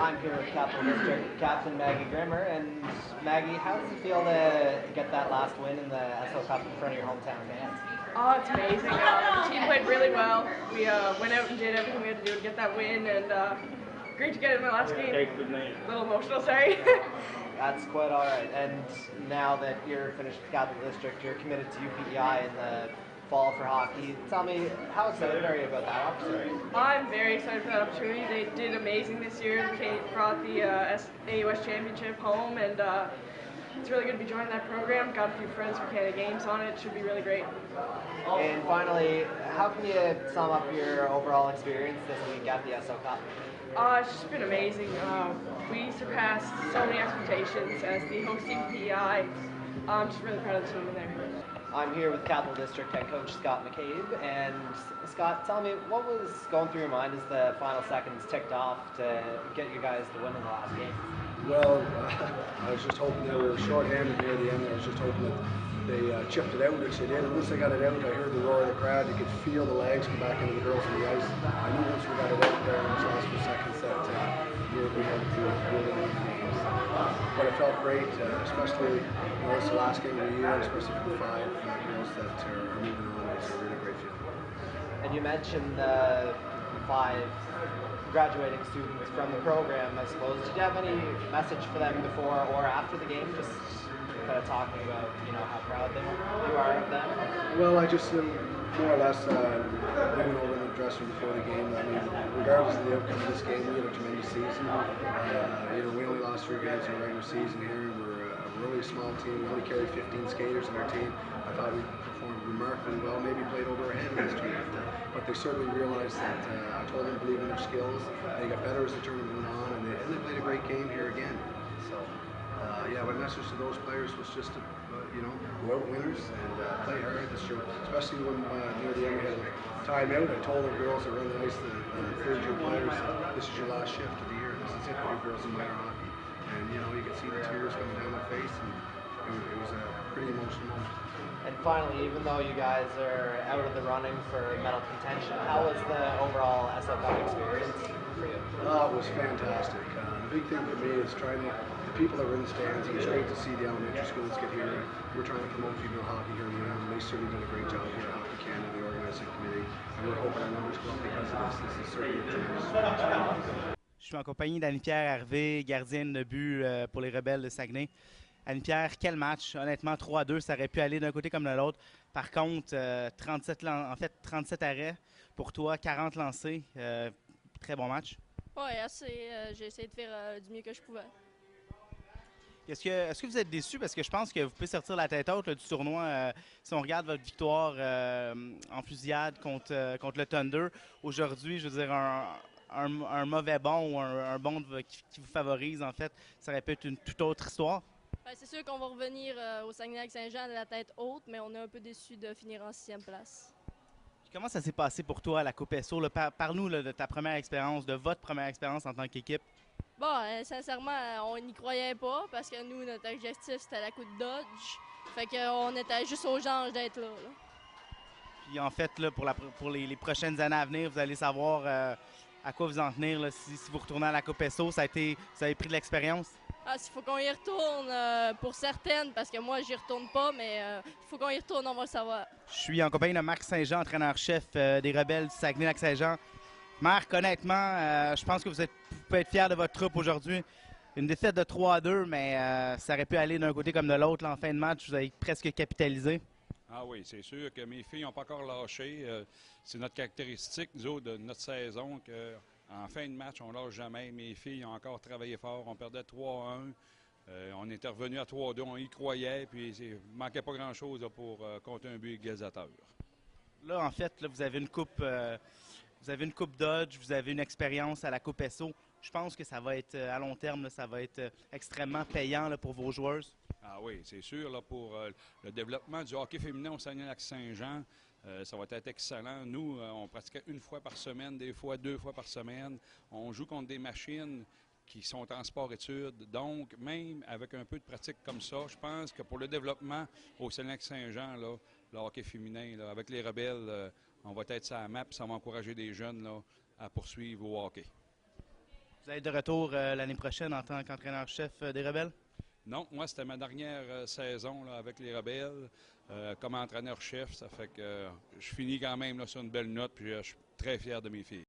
I'm here with Capital District Captain Maggie Grimmer. And Maggie, how does it feel to get that last win in the SO Cup in front of your hometown fans? Oh, it's amazing. The team played really well. We went out and did everything we had to do to get that win, and great to get it in the last game. A little emotional, sorry. That's quite all right. And now that you're finished with Capital District, you're committed to UPEI in the fall for hockey. Tell me, how excited are you about that opportunity? I'm very excited for that opportunity. They did amazing this year. They brought the AUS Championship home, and it's really good to be joining that program. Got a few friends from Canada Games on it. Should be really great. And finally, how can you sum up your overall experience this week at the SO Cup? It's just been amazing. We surpassed so many expectations as the host team PEI. I'm just really proud of the team in there. I'm here with Capital District head coach Scott McCabe. And Scott, tell me, what was going through your mind as the final seconds ticked off to get you guys the win in the last game? Well, I was just hoping they were short-handed near the end. I was just hoping that they chipped it out, which they did. And once they got it out, I heard the roar of the crowd. You could feel the legs come back into the girls on the ice. I knew once we got it out there in those last few seconds that we would be able to really win the games. But it felt great, especially it's the last game of the year, especially for the five girls that are moving on. It's a really great feeling. And you mentioned the five graduating students from the program, I suppose. Did you have any message for them before or after the game? Just kind of talking about, how proud you are of them? Well, I just more or less went over in the dressing room before the game. I mean, regardless of the outcome of this game, we had a tremendous season. We only lost 3 games in the regular season here. We're a really small team. We only carry 15 skaters on our team. I thought we performed remarkably well. Maybe played over our head last year, but they certainly realized that I told them to believe in their skills. They got better as the tournament went on, and they played a great game here again. So, my message to those players was just to, go out winners and play hard this year, especially when near the end we had a timeout. I told the girls that were on the ice, the third-year players, this is your last shift of the year. This is it for you girls in minor hockey. And, you could see the tears coming down their face, and it was a pretty emotional moment. And finally, even though you guys are out of the running for medal contention, how was the overall SO Cup experience for you? It was fantastic. The big thing for me is trying to, the people that were in the stands, it was great to see the elementary schools get here. We're trying to promote female hockey here in Winnipeg, and they certainly did a great job here at Hockey Canada, the organizing committee, and we're hoping our numbers go up because of this. This is certainly a tremendous experience. Je suis en compagnie d'Annie-Pierre Harvey, gardienne de but pour les Rebelles de Saguenay. Annie-Pierre, quel match? Honnêtement, 3-2, ça aurait pu aller d'un côté comme de l'autre. Par contre, 37 arrêts pour toi, 40 lancés. Très bon match. Oui, j'ai essayé de faire du mieux que je pouvais. Est-ce que vous êtes déçu? Parce que je pense que vous pouvez sortir la tête haute là, du tournoi. Si on regarde votre victoire en fusillade contre le Thunder, aujourd'hui, je veux dire, un mauvais bon ou un bon qui vous favorise, en fait, ça aurait pu être une toute autre histoire. C'est sûr qu'on va revenir au Saguenay-Lac-Saint-Jean de la tête haute, mais on est un peu déçus de finir en 6e place. Comment ça s'est passé pour toi, la Coupe SO? Parle-nous de ta première expérience, de votre première expérience en tant qu'équipe. Bon, sincèrement, on n'y croyait pas parce que nous, notre objectif, c'était la Coupe Dodge. Fait qu'on était juste aux anges d'être là. Puis en fait, là, pour les prochaines années à venir, vous allez savoir à quoi vous en tenir là, si vous retournez à la Coupe SO. Vous avez pris de l'expérience? S'il faut qu'on y retourne pour certaines, parce que moi, j'y retourne pas, mais il faut qu'on y retourne, on va le savoir. Je suis en compagnie de Marc Saint-Jean, entraîneur-chef des Rebelles du Saguenay-Lac-Saint-Jean. Marc, honnêtement, je pense que vous pouvez être fier de votre troupe aujourd'hui. Une défaite de 3-2, mais ça aurait pu aller d'un côté comme de l'autre. En fin de match, vous avez presque capitalisé. Ah oui, c'est sûr que mes filles n'ont pas encore lâché. C'est notre caractéristique, nous autres, de notre saison, qu'en fin de match, on ne lâche jamais. Mes filles ont encore travaillé fort. On perdait 3-1. On était revenu à 3-2. On y croyait. Puis il ne manquait pas grand-chose pour compter un but égalisateur. Là, en fait, là, vous avez une coupe Dodge, vous avez une expérience à la Coupe SO. Je pense que ça va être, à long terme, là, ça va être extrêmement payant là, pour vos joueurs. Ah oui, c'est sûr, là, pour le développement du hockey féminin au Saguenay-Lac-Saint-Jean, ça va être excellent. Nous, on pratiquait 1 fois par semaine, des fois 2 fois par semaine. On joue contre des machines qui sont en sport-études. Donc, même avec un peu de pratique comme ça, je pense que pour le développement au Saguenay-Lac-Saint-Jean, là, le hockey féminin, là, avec les Rebelles, on va être sur la map, ça va encourager des jeunes là, à poursuivre au hockey. Vous allez être de retour l'année prochaine en tant qu'entraîneur-chef des Rebelles? Non, moi, c'était ma dernière saison là, avec les Rebelles comme entraîneur-chef. Ça fait que je finis quand même là, sur une belle note, puis je suis très fier de mes filles.